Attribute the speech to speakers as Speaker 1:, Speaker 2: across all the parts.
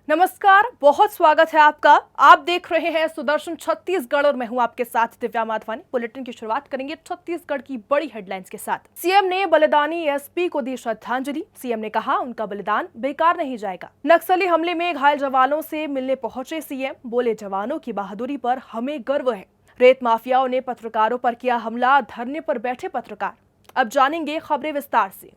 Speaker 1: नमस्कार, बहुत स्वागत है आपका। आप देख रहे हैं सुदर्शन छत्तीसगढ़ और मैं हूं आपके साथ दिव्या माधवानी। बुलेटिन की शुरुआत करेंगे छत्तीसगढ़ की बड़ी हेडलाइंस के साथ। सीएम ने बलिदानी एसपी को दी श्रद्धांजलि। सीएम ने कहा उनका बलिदान बेकार नहीं जाएगा। नक्सली हमले में घायल जवानों से मिलने पहुंचे सीएम, बोले जवानों की बहादुरी पर हमें गर्व है। रेत माफियाओं ने पत्रकारों पर किया हमला, धरने पर बैठे पत्रकार। अब जानेंगे खबरें विस्तार से।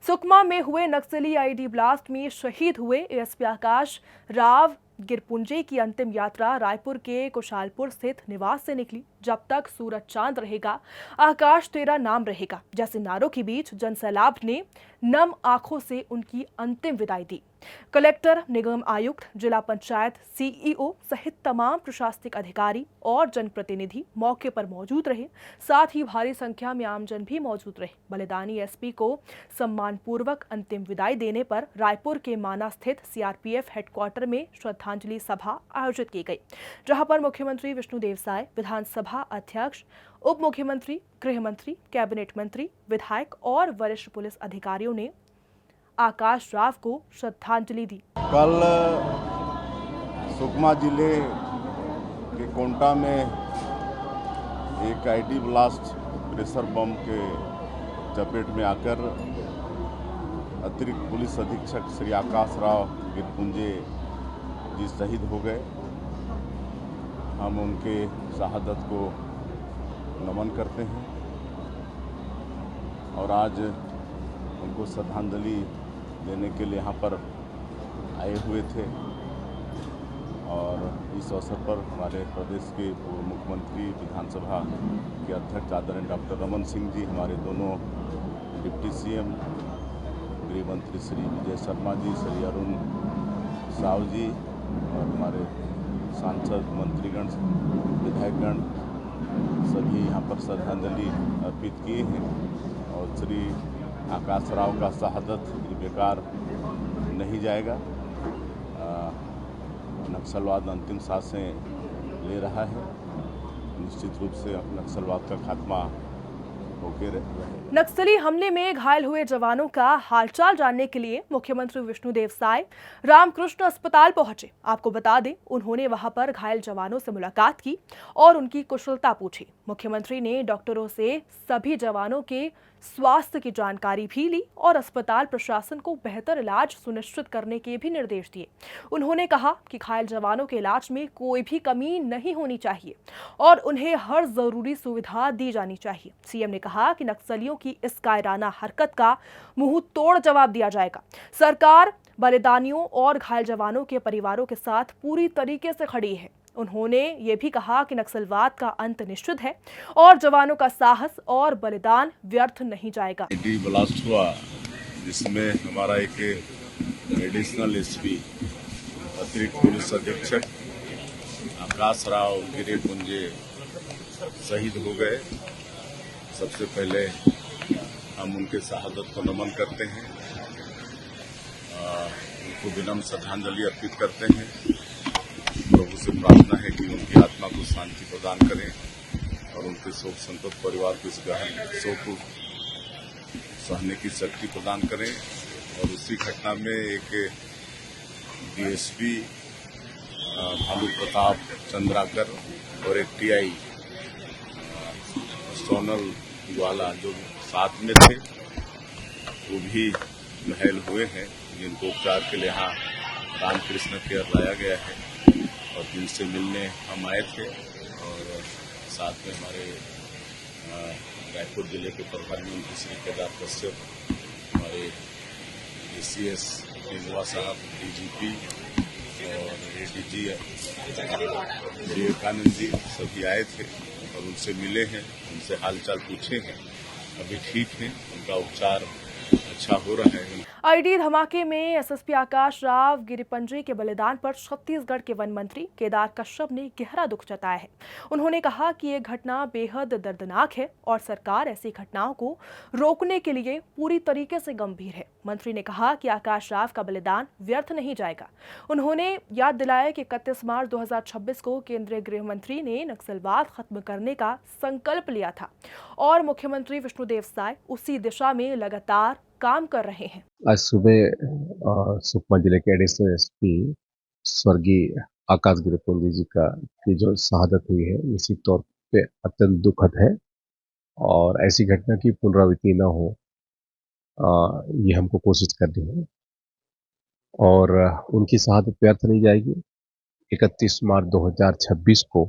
Speaker 1: सुकमा में हुए नक्सली आईडी ब्लास्ट में शहीद हुए एएसपी आकाश राव गिरपुंजे की अंतिम यात्रा रायपुर के कुशालपुर स्थित निवास से निकली। जब तक सूरज चांद रहेगा, आकाश तेरा नाम रहेगा जैसे नारों के बीच जनसैलाब ने नम आंखों से उनकी अंतिम विदाई दी। कलेक्टर, निगम आयुक्त, जिला पंचायत सीईओ सहित तमाम प्रशासनिक अधिकारी और जनप्रतिनिधि मौके पर मौजूद रहे। साथ ही भारी संख्या में आमजन भी मौजूद रहे। बलिदानी एसपी को सम्मानपूर्वक अंतिम विदाई देने पर रायपुर के माना स्थित सीआरपीएफ हेडक्वार्टर में श्रद्धांजलि सभा आयोजित की गई, जहां पर मुख्यमंत्री विष्णुदेव साय, विधानसभा अध्यक्ष, उप मुख्यमंत्री, गृह मंत्री, कैबिनेट मंत्री, विधायक और वरिष्ठ पुलिस अधिकारियों ने आकाश राव को श्रद्धांजलि दी।
Speaker 2: कल सुकमा जिले के कोंटा में एक आईडी ब्लास्ट प्रेशर बम के चपेट में आकर अतिरिक्त पुलिस अधीक्षक श्री आकाश राव गिरपुंजे जी शहीद हो गए। हम उनके शहादत को नमन करते हैं और आज उनको श्रद्धांजलि देने के लिए यहाँ पर आए हुए थे। और इस अवसर पर हमारे प्रदेश के पूर्व मुख्यमंत्री, विधानसभा के अध्यक्ष आदरणीय डॉक्टर रमन सिंह जी, हमारे दोनों डिप्टी सीएम, गृह मंत्री श्री विजय शर्मा जी, श्री अरुण साव जी और हमारे सांसद, मंत्रीगण, विधायकगण सभी यहाँ पर श्रद्धांजलि अर्पित किए हैं। और श्री आकाश राव का शहादत बेकार नहीं जाएगा। नक्सलवाद अंतिम सांसें ले रहा है। निश्चित रूप से नक्सलवाद का खात्मा होके रहे।
Speaker 1: नक्सली हमले में घायल हुए जवानों का हालचाल जानने के लिए मुख्यमंत्री विष्णुदेव साय रामकृष्ण अस्पताल पहुंचे। आपको बता दें, उन्होंने वहां पर घायल जवानों से मुलाकात की और उनकी कुशलता पूछी। मुख्यमंत्री ने डॉक्टरों से सभी जवानों के स्वास्थ्य की जानकारी भी ली और अस्पताल प्रशासन को बेहतर इलाज सुनिश्चित करने के भी निर्देश दिए। उन्होंने कहा कि घायल जवानों के इलाज में कोई भी कमी नहीं होनी चाहिए और उन्हें हर जरूरी सुविधा दी जानी चाहिए। सीएम ने कहा कि नक्सलियों की इस कायराना हरकत का मुंह तोड़ जवाब दिया जाएगा। सरकार बलिदानियों और घायल जवानों के परिवारों के साथ पूरी तरीके से खड़ी है। उन्होंने ये भी कहा कि नक्सलवाद का अंत निश्चित है और जवानों का साहस और बलिदान व्यर्थ नहीं जाएगा।
Speaker 2: आईडी ब्लास्ट हुआ जिसमें हमारा एक एडिशनल एसपी अतिरिक्त पुलिस अधीक्षक आकाश राव गिरपुंजे शहीद हो गए। सबसे पहले हम उनके शहादत को नमन करते हैं, उनको विनम्र श्रद्धांजलि अर्पित करते हैं। प्रभु से प्रार्थना है कि उनकी आत्मा को शांति प्रदान करें और उनके शोक संतप्त परिवार को इस गहन शोक को सहने की शक्ति प्रदान करें। और उसी घटना में एक डीएसपी भालू प्रताप चंद्राकर और एक टीआई सोनल ग्वाला जो साथ में थे, वो भी घायल हुए हैं, जिनको उपचार के लिए यहाँ रामकृष्ण केयर लाया गया है। और जिनसे मिलने हम आए थे और साथ में हमारे रायपुर जिले के प्रभारी मंत्री श्री केदार कश्यप, हमारे एसीएस निगवा साहब, डीजीपी और एडीजी विवेकानंद जी सभी आए थे और उनसे मिले हैं, उनसे हालचाल पूछे हैं। अभी ठीक है, उनका उपचार अच्छा हो रहा है।
Speaker 1: आईडी धमाके में एसएसपी आकाश राव गिरपुंजे के बलिदान पर छत्तीसगढ़ के वन मंत्री केदार कश्यप ने गहरा दुख जताया है। उन्होंने कहा कि ये घटना बेहद दर्दनाक है और सरकार ऐसी घटनाओं को रोकने के लिए पूरी तरीके से गंभीर है। मंत्री ने कहा कि आकाश राव का बलिदान व्यर्थ नहीं जाएगा। उन्होंने याद दिलाया कि 31 मार्च 2026 को केंद्रीय गृह मंत्री ने नक्सलवाद खत्म करने का संकल्प लिया था और मुख्यमंत्री विष्णुदेव साय उसी दिशा में लगातार काम कर रहे हैं।
Speaker 3: आज सुबह सुकमा जिले के एडिशनल एसपी स्वर्गीय आकाश गिरपुंजी जी की जो शहादत हुई है, निश्चित तौर पे अत्यंत दुखद है और ऐसी घटना की पुनरावृत्ति न हो, ये हमको कोशिश करनी है और उनकी शहादत व्यर्थ नहीं जाएगी। 31 मार्च 2026 को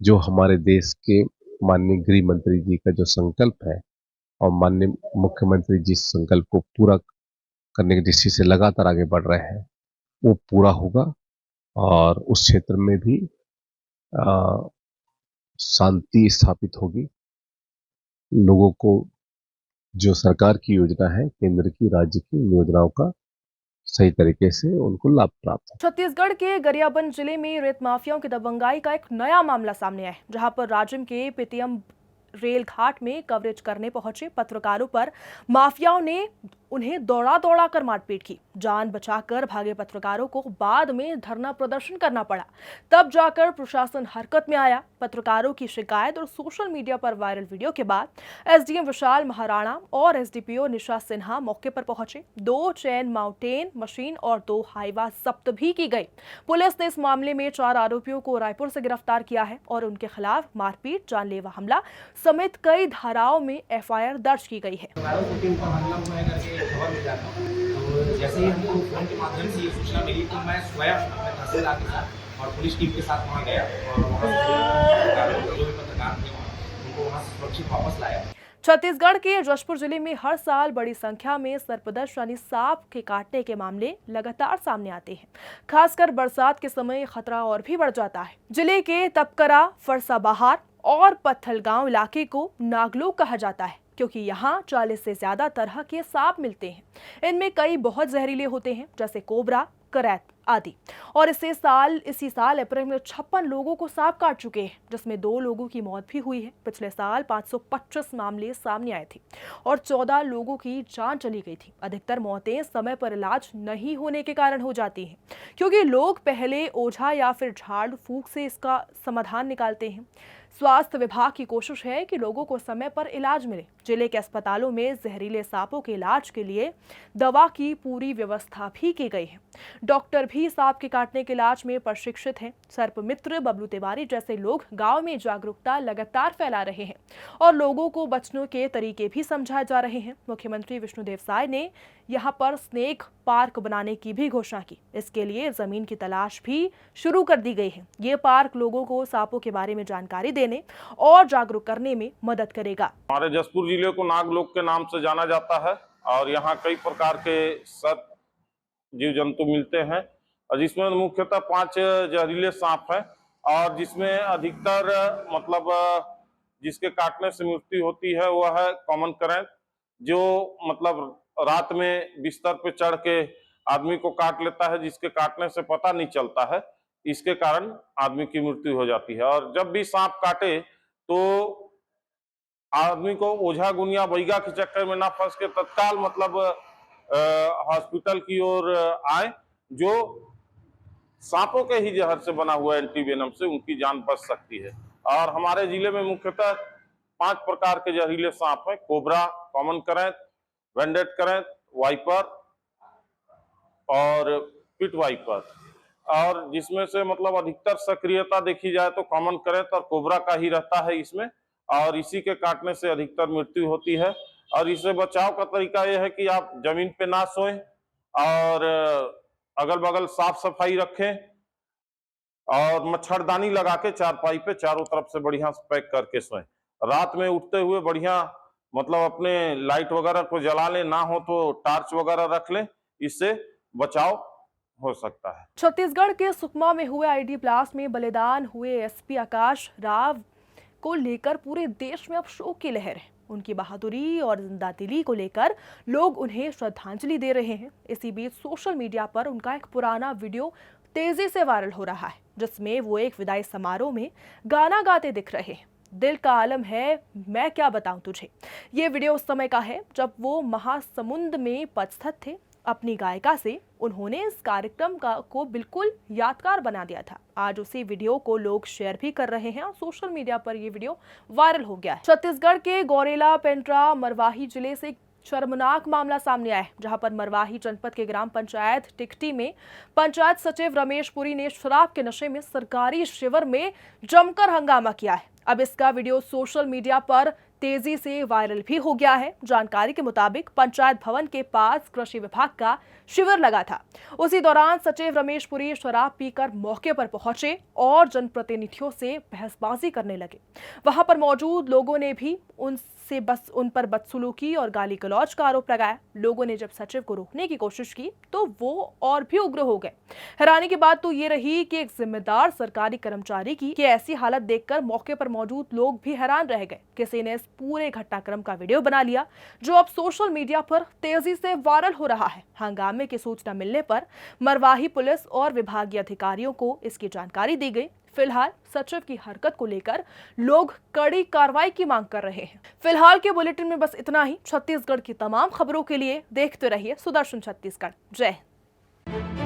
Speaker 3: जो हमारे देश के माननीय गृह मंत्री जी का जो संकल्प है और माननीय मुख्यमंत्री जिस संकल्प को पूरा करने की दृष्टि से लगातार आगे बढ़ रहे हैं, वो पूरा होगा और उस क्षेत्र में भी अ, शांति स्थापित होगी। लोगों को जो सरकार की योजना है, केंद्र की, राज्य की योजनाओं का सही तरीके से उनको लाभ प्राप्त हो।
Speaker 1: छत्तीसगढ़ के गरियाबंद जिले में रेत माफियाओं की दबंगाई का एक नया मामला सामने आया है, जहां पर राजिम के पेटीएम रेल घाट में कवरेज करने पहुंचे पत्रकारों पर माफियाओं ने उन्हें दौड़ा दौड़ा कर मारपीट की। जान बचाकर भागे पत्रकारों को बाद में धरना प्रदर्शन करना पड़ा। तब जाकर प्रशासन हरकत में आया। पत्रकारों की शिकायत और सोशल मीडिया पर वायरल वीडियो के बाद एसडीएम विशाल महाराणा और एसडीपीओ निशा सिन्हा मौके पर पहुंचे। 2 चैन माउंटेन मशीन और 2 हाइवा जब्त भी की गई। पुलिस ने इस मामले में 4 आरोपियों को रायपुर से गिरफ्तार किया है और उनके खिलाफ मारपीट, जानलेवा हमला समेत कई धाराओं में एफआईआर दर्ज की गई है।
Speaker 4: खबर मिल जाता तो जैसे ही हमको फोन के माध्यम से ये सूचना मिली तो मैं स्वयं अपने तहसीलदार के साथ और पुलिस टीम के साथ वहाँ गया और वहाँ जो भी पत्रकार थे उनको वहाँ से सुरक्षित वापस लाया।
Speaker 1: छत्तीसगढ़ के जशपुर जिले में हर साल बड़ी संख्या में सर्पदंश यानी सांप के काटने के मामले लगातार सामने आते हैं। खासकर बरसात के समय खतरा और भी बढ़ जाता है। जिले के तपकरा, फरसाबहार और पत्थलगांव इलाके को नागलोक कहा जाता है, क्योंकि यहाँ 40 से ज्यादा तरह के सांप मिलते हैं। इनमें कई बहुत जहरीले होते हैं, जैसे कोबरा, करैत आदि। और इसी साल अप्रैल में 56 लोगों को सांप काट चुके हैं, जिसमें 2 लोगों की मौत भी हुई है। पिछले साल 525 मामले सामने आए थे और 14 लोगों की जान चली गई थी। अधिकतर मौतें समय पर इलाज नहीं होने के कारण हो जाती हैं, क्योंकि लोग पहले ओझा या फिर झाड़ फूंक से इसका समाधान निकालते हैं। स्वास्थ्य विभाग की कोशिश है कि लोगों को समय पर इलाज मिले। जिले के अस्पतालों में जहरीले सांपों के इलाज के लिए दवा की पूरी व्यवस्था भी की गई है। डॉक्टर भी सांप के काटने के इलाज में प्रशिक्षित हैं। सर्प मित्र बबलू तिवारी जैसे लोग गांव में जागरूकता लगातार फैला रहे हैं और लोगों को बचने के तरीके भी समझाए जा रहे हैं। मुख्यमंत्री विष्णुदेव साय ने यहां पर स्नेक पार्क बनाने की भी घोषणा की। इसके लिए जमीन की तलाश भी शुरू कर दी गई है। ये पार्क लोगों को सांपों के बारे में जानकारी देने और जागरूक करने में मदद करेगा।
Speaker 5: हमारे जशपुर जिले को नागलोक के नाम से जाना जाता है और यहाँ कई प्रकार के सर्प जीव जंतु मिलते हैं और जिसमें मुख्यतः 5 जहरीले सांप हैं और जिसमें अधिकतर मतलब जिसके काटने से मृत्यु होती है वह है कॉमन करैंत, जो मतलब रात में बिस्तर पे चढ़ के आदमी को काट लेता है, जिसके काटने से पता नहीं चलता है। इसके कारण आदमी की मृत्यु हो जाती है। और जब भी सांप काटे तो आदमी को ओझा गुनिया बैगा के चक्कर में ना फंस के तत्काल मतलब हॉस्पिटल की ओर आए, जो सांपों के ही जहर से बना हुआ एंटीवेनम से उनकी जान बच सकती है। और हमारे जिले में मुख्यतः 5 प्रकार के जहरीले सांप हैं: कोबरा, कॉमन करैंत, वेंडेट करैंत, वाइपर और पिट वाइपर। और जिसमें से मतलब अधिकतर सक्रियता देखी जाए तो कॉमन करैंत और कोबरा का ही रहता है इसमें, और इसी के काटने से अधिकतर मृत्यु होती है। और इससे बचाव का तरीका यह है कि आप जमीन पे ना सोएं और अगल बगल साफ सफाई रखें और मच्छरदानी लगा के चारपाई पे चारों तरफ से बढ़िया पैक करके सोएं। रात में उठते हुए बढ़िया मतलब अपने लाइट वगैरह को जला लें, ना हो तो टार्च वगैरह रख लें, इससे बचाव हो सकता है।
Speaker 1: छत्तीसगढ़ के सुकमा में हुए आईडी ब्लास्ट में बलिदान हुए एसपी आकाश राव को लेकर पूरे देश में अब शोक की लहर है। उनकी बहादुरी और जिंदा दिली को लेकर लोग उन्हें श्रद्धांजलि दे रहे हैं। इसी बीच सोशल मीडिया पर उनका एक पुराना वीडियो तेजी से वायरल हो रहा है, जिसमें वो एक विदाई समारोह में गाना गाते दिख रहे हैं। दिल का आलम है, मैं क्या बताऊं तुझे। ये वीडियो उस समय का है जब वो महासमुंद में पदस्थ थे। अपनी गायिका से उन्होंने इस कार्यक्रम को बिल्कुल यादगार बना दिया था। आज उसी वीडियो को लोग शेयर भी कर रहे हैं और सोशल मीडिया पर ये वीडियो वायरल हो गया है। छत्तीसगढ़ के गौरेला, पेंड्रा, मरवाही जिले से शर्मनाक मामला सामने आया है, जहां पर मरवाही जनपद के ग्राम पंचायत टिकटी में पंचायत सचिव रमेश पुरी ने शराब के नशे में सरकारी शिविर में जमकर हंगामा किया है। अब इसका वीडियो सोशल मीडिया पर तेजी से वायरल भी हो गया है। जानकारी के मुताबिक पंचायत भवन के पास कृषि विभाग का शिविर लगा था। उसी दौरान सचिव रमेश पुरी शराब पीकर मौके पर पहुंचे और जनप्रतिनिधियों से बहसबाजी करने लगे। वहां पर मौजूद लोगों ने भी उन पर बदसलूकी और गाली गलौज का आरोप लगाया। लोगों ने जब सचिव को रोकने की कोशिश की तो वो और भी उग्र हो गए। हैरानी की बात तो ये रही कि एक जिम्मेदार सरकारी कर्मचारी की ऐसी हालत देखकर मौके पर मौजूद लोग भी हैरान रह गए। किसी ने इस पूरे घटनाक्रम का वीडियो बना लिया, जो अब सोशल मीडिया पर तेजी से वायरल हो रहा है। हंगामे की सूचना मिलने पर मरवाही पुलिस और विभागीय अधिकारियों को इसकी जानकारी दी गई। फिलहाल सचिव की हरकत को लेकर लोग कड़ी कार्रवाई की मांग कर रहे हैं। फिलहाल के बुलेटिन में बस इतना ही। छत्तीसगढ़ की तमाम खबरों के लिए देखते रहिए सुदर्शन छत्तीसगढ़। जय हिंद।